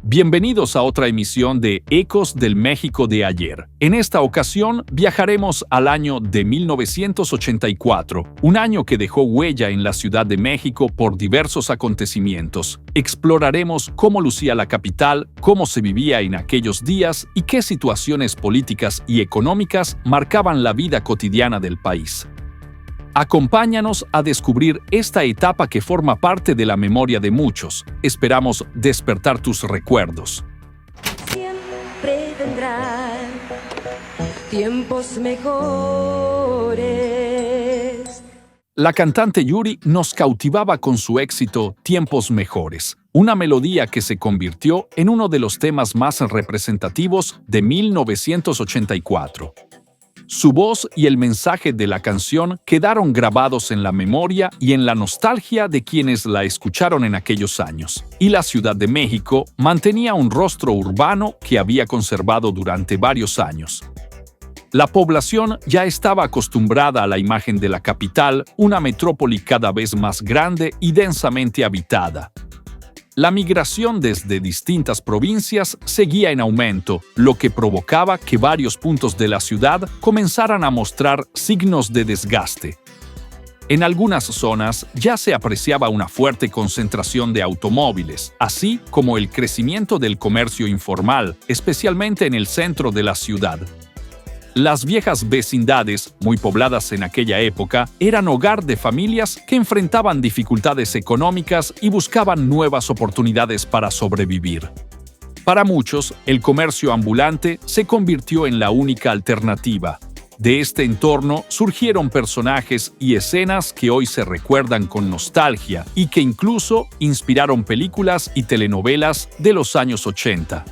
Bienvenidos a otra emisión de Ecos del México de ayer. En esta ocasión viajaremos al año de 1984, un año que dejó huella en la Ciudad de México por diversos acontecimientos. Exploraremos cómo lucía la capital, cómo se vivía en aquellos días y qué situaciones políticas y económicas marcaban la vida cotidiana del país. Acompáñanos a descubrir esta etapa que forma parte de la memoria de muchos. Esperamos despertar tus recuerdos. Siempre vendrán tiempos mejores. La cantante Yuri nos cautivaba con su éxito Tiempos Mejores, una melodía que se convirtió en uno de los temas más representativos de 1984. Su voz y el mensaje de la canción quedaron grabados en la memoria y en la nostalgia de quienes la escucharon en aquellos años. Y la Ciudad de México mantenía un rostro urbano que había conservado durante varios años. La población ya estaba acostumbrada a la imagen de la capital, una metrópoli cada vez más grande y densamente habitada. La migración desde distintas provincias seguía en aumento, lo que provocaba que varios puntos de la ciudad comenzaran a mostrar signos de desgaste. En algunas zonas ya se apreciaba una fuerte concentración de automóviles, así como el crecimiento del comercio informal, especialmente en el centro de la ciudad. Las viejas vecindades, muy pobladas en aquella época, eran hogar de familias que enfrentaban dificultades económicas y buscaban nuevas oportunidades para sobrevivir. Para muchos, el comercio ambulante se convirtió en la única alternativa. De este entorno surgieron personajes y escenas que hoy se recuerdan con nostalgia y que incluso inspiraron películas y telenovelas de los años 80.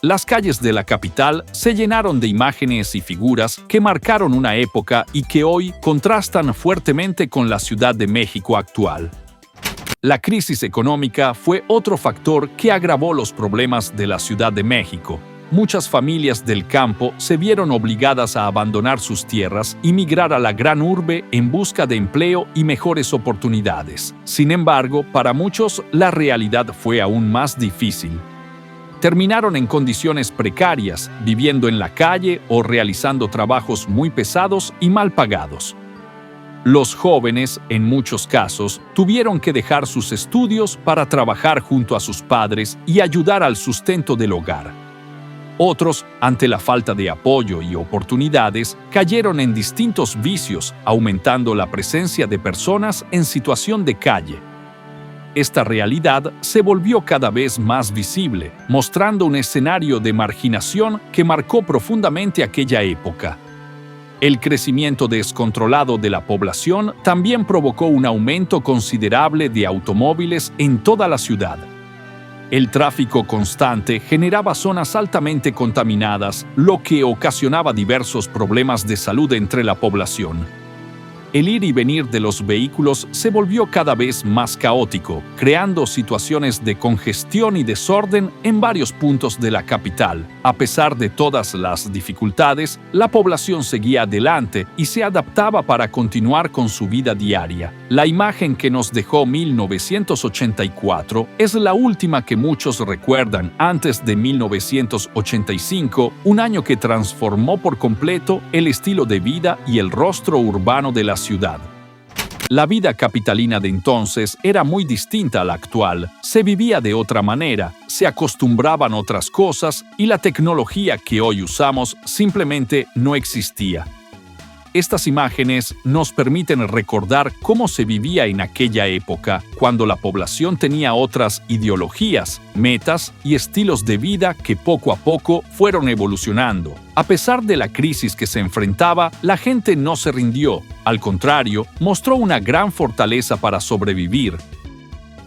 Las calles de la capital se llenaron de imágenes y figuras que marcaron una época y que hoy contrastan fuertemente con la Ciudad de México actual. La crisis económica fue otro factor que agravó los problemas de la Ciudad de México. Muchas familias del campo se vieron obligadas a abandonar sus tierras y migrar a la gran urbe en busca de empleo y mejores oportunidades. Sin embargo, para muchos la realidad fue aún más difícil. Terminaron en condiciones precarias, viviendo en la calle o realizando trabajos muy pesados y mal pagados. Los jóvenes, en muchos casos, tuvieron que dejar sus estudios para trabajar junto a sus padres y ayudar al sustento del hogar. Otros, ante la falta de apoyo y oportunidades, cayeron en distintos vicios, aumentando la presencia de personas en situación de calle. Esta realidad se volvió cada vez más visible, mostrando un escenario de marginación que marcó profundamente aquella época. El crecimiento descontrolado de la población también provocó un aumento considerable de automóviles en toda la ciudad. El tráfico constante generaba zonas altamente contaminadas, lo que ocasionaba diversos problemas de salud entre la población. El ir y venir de los vehículos se volvió cada vez más caótico, creando situaciones de congestión y desorden en varios puntos de la capital. A pesar de todas las dificultades, la población seguía adelante y se adaptaba para continuar con su vida diaria. La imagen que nos dejó 1984 es la última que muchos recuerdan antes de 1985, un año que transformó por completo el estilo de vida y el rostro urbano de la ciudad. La vida capitalina de entonces era muy distinta a la actual. Se vivía de otra manera, se acostumbraban otras cosas y la tecnología que hoy usamos simplemente no existía. Estas imágenes nos permiten recordar cómo se vivía en aquella época, cuando la población tenía otras ideologías, metas y estilos de vida que poco a poco fueron evolucionando. A pesar de la crisis que se enfrentaba, la gente no se rindió. Al contrario, mostró una gran fortaleza para sobrevivir.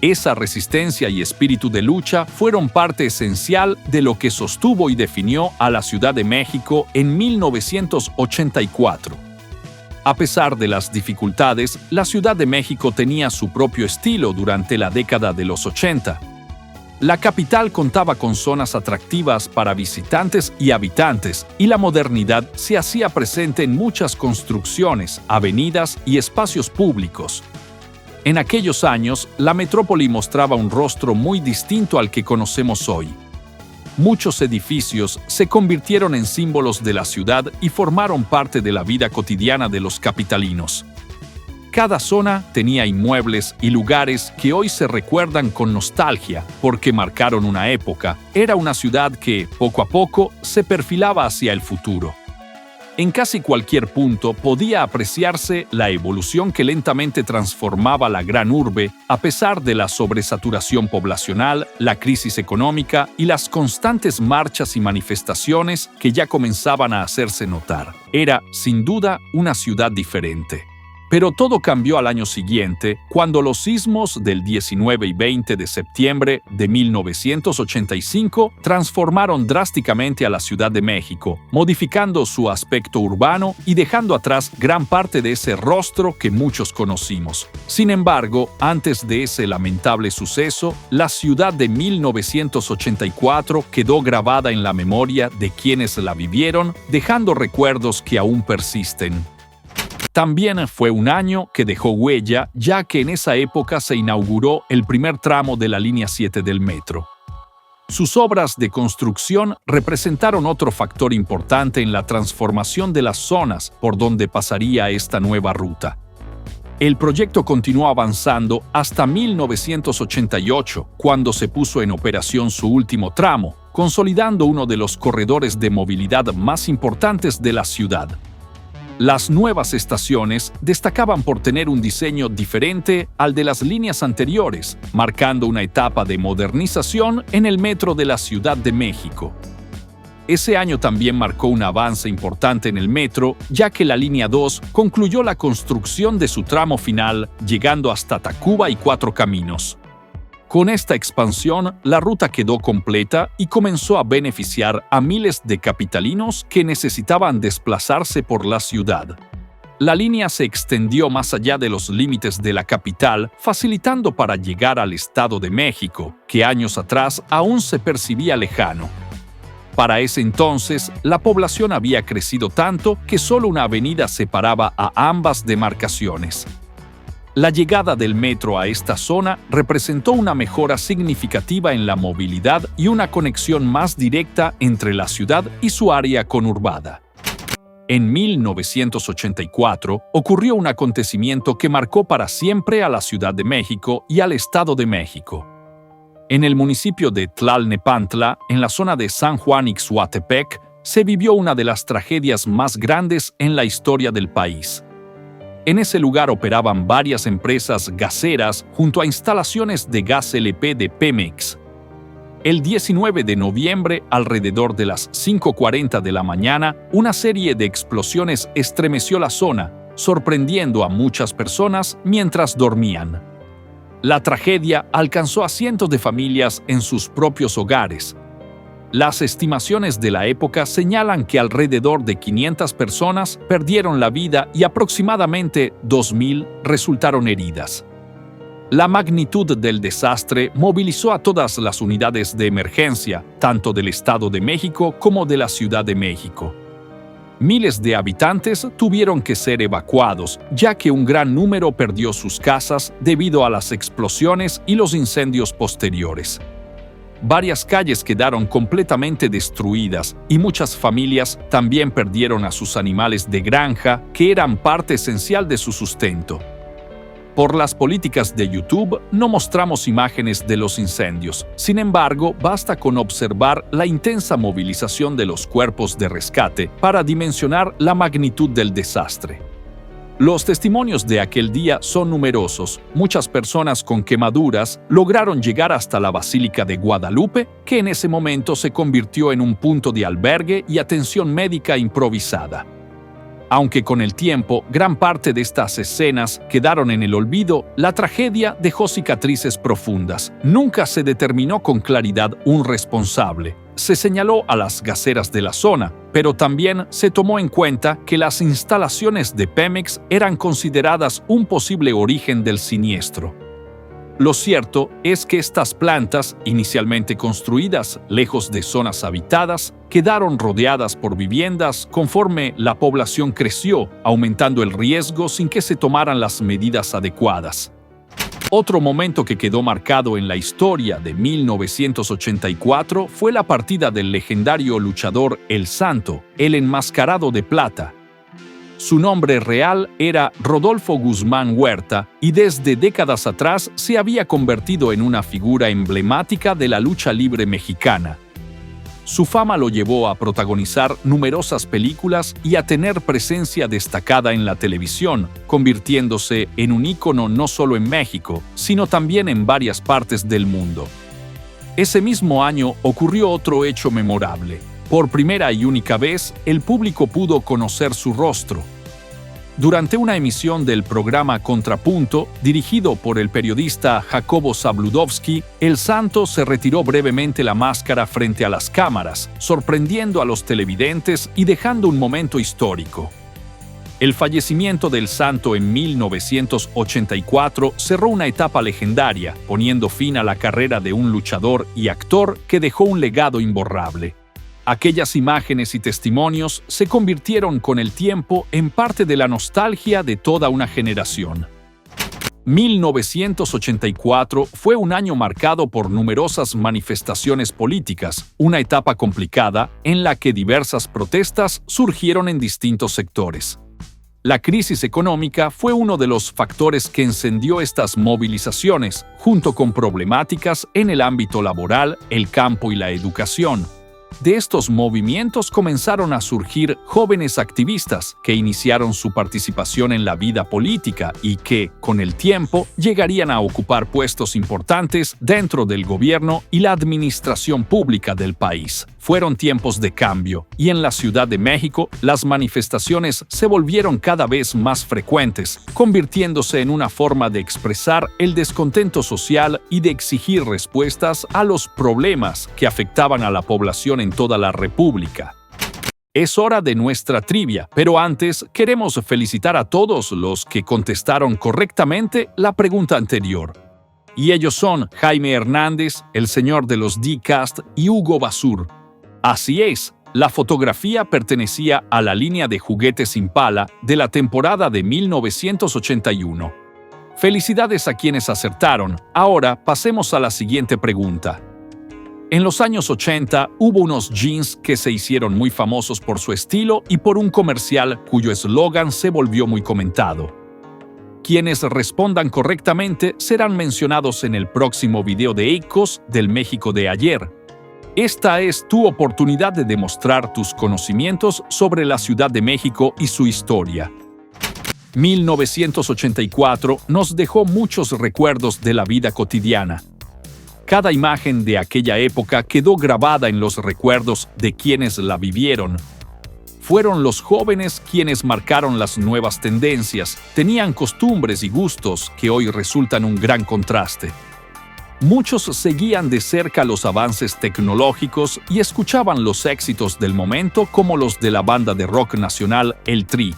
Esa resistencia y espíritu de lucha fueron parte esencial de lo que sostuvo y definió a la Ciudad de México en 1984. A pesar de las dificultades, la Ciudad de México tenía su propio estilo durante la década de los 80. La capital contaba con zonas atractivas para visitantes y habitantes, y la modernidad se hacía presente en muchas construcciones, avenidas y espacios públicos. En aquellos años, la metrópoli mostraba un rostro muy distinto al que conocemos hoy. muchos edificios se convirtieron en símbolos de la ciudad y formaron parte de la vida cotidiana de los capitalinos. Cada zona tenía inmuebles y lugares que hoy se recuerdan con nostalgia porque marcaron una época. Era una ciudad que, poco a poco, se perfilaba hacia el futuro. En casi cualquier punto podía apreciarse la evolución que lentamente transformaba la gran urbe a pesar de la sobresaturación poblacional, la crisis económica y las constantes marchas y manifestaciones que ya comenzaban a hacerse notar. Era, sin duda, una ciudad diferente. Pero todo cambió al año siguiente, cuando los sismos del 19 y 20 de septiembre de 1985 transformaron drásticamente a la Ciudad de México, modificando su aspecto urbano y dejando atrás gran parte de ese rostro que muchos conocimos. Sin embargo, antes de ese lamentable suceso, la ciudad de 1984 quedó grabada en la memoria de quienes la vivieron, dejando recuerdos que aún persisten. También fue un año que dejó huella, ya que en esa época se inauguró el primer tramo de la línea 7 del metro. Sus obras de construcción representaron otro factor importante en la transformación de las zonas por donde pasaría esta nueva ruta. El proyecto continuó avanzando hasta 1988, cuando se puso en operación su último tramo, consolidando uno de los corredores de movilidad más importantes de la ciudad. Las nuevas estaciones destacaban por tener un diseño diferente al de las líneas anteriores, marcando una etapa de modernización en el metro de la Ciudad de México. Ese año también marcó un avance importante en el metro, ya que la línea 2 concluyó la construcción de su tramo final, llegando hasta Tacuba y Cuatro Caminos. Con esta expansión, la ruta quedó completa y comenzó a beneficiar a miles de capitalinos que necesitaban desplazarse por la ciudad. La línea se extendió más allá de los límites de la capital, facilitando para llegar al Estado de México, que años atrás aún se percibía lejano. Para ese entonces, la población había crecido tanto que solo una avenida separaba a ambas demarcaciones. La llegada del metro a esta zona representó una mejora significativa en la movilidad y una conexión más directa entre la ciudad y su área conurbada. En 1984 ocurrió un acontecimiento que marcó para siempre a la Ciudad de México y al Estado de México. En el municipio de Tlalnepantla, en la zona de San Juan Ixhuatepec, se vivió una de las tragedias más grandes en la historia del país. En ese lugar operaban varias empresas gaseras junto a instalaciones de gas LP de Pemex. El 19 de noviembre, alrededor de las 5:40 de la mañana, una serie de explosiones estremeció la zona, sorprendiendo a muchas personas mientras dormían. La tragedia alcanzó a cientos de familias en sus propios hogares. Las estimaciones de la época señalan que alrededor de 500 personas perdieron la vida y aproximadamente 2.000 resultaron heridas. La magnitud del desastre movilizó a todas las unidades de emergencia, tanto del Estado de México como de la Ciudad de México. Miles de habitantes tuvieron que ser evacuados, ya que un gran número perdió sus casas debido a las explosiones y los incendios posteriores. Varias calles quedaron completamente destruidas y muchas familias también perdieron a sus animales de granja, que eran parte esencial de su sustento. Por las políticas de YouTube no mostramos imágenes de los incendios. Sin embargo, basta con observar la intensa movilización de los cuerpos de rescate para dimensionar la magnitud del desastre. Los testimonios de aquel día son numerosos. Muchas personas con quemaduras lograron llegar hasta la Basílica de Guadalupe, que en ese momento se convirtió en un punto de albergue y atención médica improvisada. Aunque con el tiempo gran parte de estas escenas quedaron en el olvido, la tragedia dejó cicatrices profundas. Nunca se determinó con claridad un responsable. Se señaló a las gaseras de la zona, pero también se tomó en cuenta que las instalaciones de Pemex eran consideradas un posible origen del siniestro. Lo cierto es que estas plantas, inicialmente construidas lejos de zonas habitadas, quedaron rodeadas por viviendas conforme la población creció, aumentando el riesgo sin que se tomaran las medidas adecuadas. Otro momento que quedó marcado en la historia de 1984 fue la partida del legendario luchador El Santo, el Enmascarado de Plata. Su nombre real era Rodolfo Guzmán Huerta y desde décadas atrás se había convertido en una figura emblemática de la lucha libre mexicana. Su fama lo llevó a protagonizar numerosas películas y a tener presencia destacada en la televisión, convirtiéndose en un ícono no solo en México, sino también en varias partes del mundo. Ese mismo año ocurrió otro hecho memorable. Por primera y única vez, el público pudo conocer su rostro. Durante una emisión del programa Contrapunto, dirigido por el periodista Jacobo Zabludovsky, El Santo se retiró brevemente la máscara frente a las cámaras, sorprendiendo a los televidentes y dejando un momento histórico. El fallecimiento del Santo en 1984 cerró una etapa legendaria, poniendo fin a la carrera de un luchador y actor que dejó un legado imborrable. Aquellas imágenes y testimonios se convirtieron con el tiempo en parte de la nostalgia de toda una generación. 1984 fue un año marcado por numerosas manifestaciones políticas, una etapa complicada en la que diversas protestas surgieron en distintos sectores. La crisis económica fue uno de los factores que encendió estas movilizaciones, junto con problemáticas en el ámbito laboral, el campo y la educación. De estos movimientos comenzaron a surgir jóvenes activistas que iniciaron su participación en la vida política y que, con el tiempo, llegarían a ocupar puestos importantes dentro del gobierno y la administración pública del país. Fueron tiempos de cambio, y en la Ciudad de México las manifestaciones se volvieron cada vez más frecuentes, convirtiéndose en una forma de expresar el descontento social y de exigir respuestas a los problemas que afectaban a la población en toda la República. Es hora de nuestra trivia, pero antes queremos felicitar a todos los que contestaron correctamente la pregunta anterior. Y ellos son Jaime Hernández, el señor de los D-Cast y Hugo Basur. Así es, la fotografía pertenecía a la línea de juguetes Impala de la temporada de 1981. Felicidades a quienes acertaron. Ahora pasemos a la siguiente pregunta. En los años 80 hubo unos jeans que se hicieron muy famosos por su estilo y por un comercial cuyo eslogan se volvió muy comentado. Quienes respondan correctamente serán mencionados en el próximo video de Ecos del México de ayer. Esta es tu oportunidad de demostrar tus conocimientos sobre la Ciudad de México y su historia. 1984 nos dejó muchos recuerdos de la vida cotidiana. Cada imagen de aquella época quedó grabada en los recuerdos de quienes la vivieron. Fueron los jóvenes quienes marcaron las nuevas tendencias, tenían costumbres y gustos que hoy resultan un gran contraste. Muchos seguían de cerca los avances tecnológicos y escuchaban los éxitos del momento como los de la banda de rock nacional El Tri.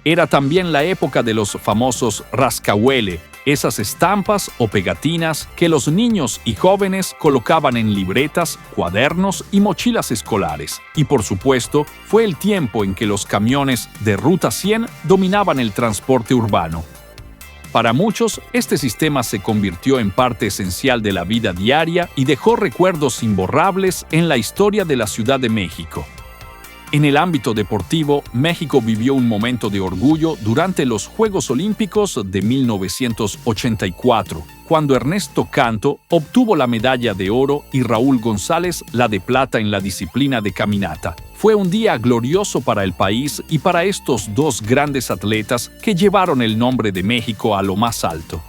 Era también la época de los famosos rascahuele, esas estampas o pegatinas que los niños y jóvenes colocaban en libretas, cuadernos y mochilas escolares. Y por supuesto, fue el tiempo en que los camiones de Ruta 100 dominaban el transporte urbano. Para muchos, este sistema se convirtió en parte esencial de la vida diaria y dejó recuerdos imborrables en la historia de la Ciudad de México. En el ámbito deportivo, México vivió un momento de orgullo durante los Juegos Olímpicos de 1984, cuando Ernesto Canto obtuvo la medalla de oro y Raúl González la de plata en la disciplina de caminata. Fue un día glorioso para el país y para estos dos grandes atletas que llevaron el nombre de México a lo más alto.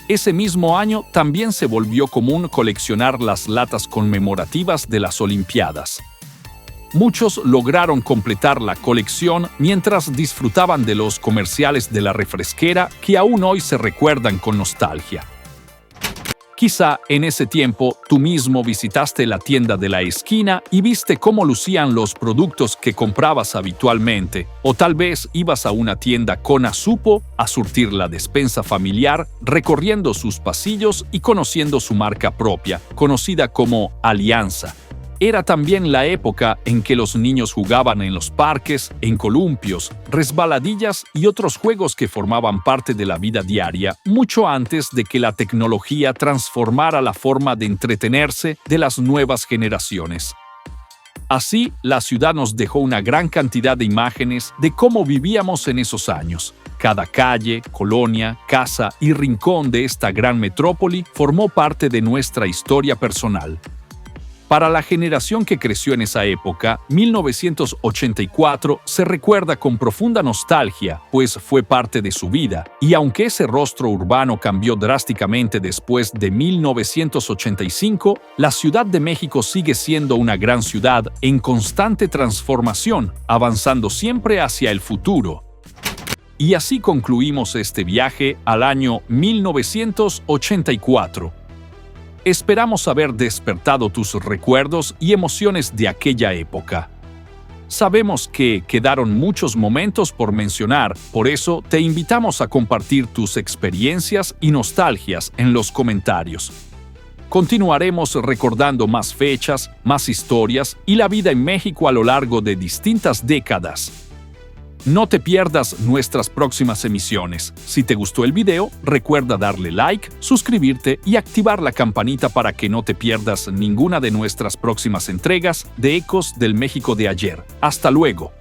Ese mismo año también se volvió común coleccionar las latas conmemorativas de las Olimpiadas. Muchos lograron completar la colección mientras disfrutaban de los comerciales de la refresquera que aún hoy se recuerdan con nostalgia. Quizá en ese tiempo tú mismo visitaste la tienda de la esquina y viste cómo lucían los productos que comprabas habitualmente, o tal vez ibas a una tienda Conasupo a surtir la despensa familiar, recorriendo sus pasillos y conociendo su marca propia, conocida como Alianza. Era también la época en que los niños jugaban en los parques, en columpios, resbaladillas y otros juegos que formaban parte de la vida diaria, mucho antes de que la tecnología transformara la forma de entretenerse de las nuevas generaciones. Así, la ciudad nos dejó una gran cantidad de imágenes de cómo vivíamos en esos años. Cada calle, colonia, casa y rincón de esta gran metrópoli formó parte de nuestra historia personal. Para la generación que creció en esa época, 1984 se recuerda con profunda nostalgia, pues fue parte de su vida, y aunque ese rostro urbano cambió drásticamente después de 1985, la Ciudad de México sigue siendo una gran ciudad en constante transformación, avanzando siempre hacia el futuro. Y así concluimos este viaje al año 1984. Esperamos haber despertado tus recuerdos y emociones de aquella época. Sabemos que quedaron muchos momentos por mencionar, por eso te invitamos a compartir tus experiencias y nostalgias en los comentarios. Continuaremos recordando más fechas, más historias y la vida en México a lo largo de distintas décadas. No te pierdas nuestras próximas emisiones. Si te gustó el video, recuerda darle like, suscribirte y activar la campanita para que no te pierdas ninguna de nuestras próximas entregas de Ecos del México de ayer. ¡Hasta luego!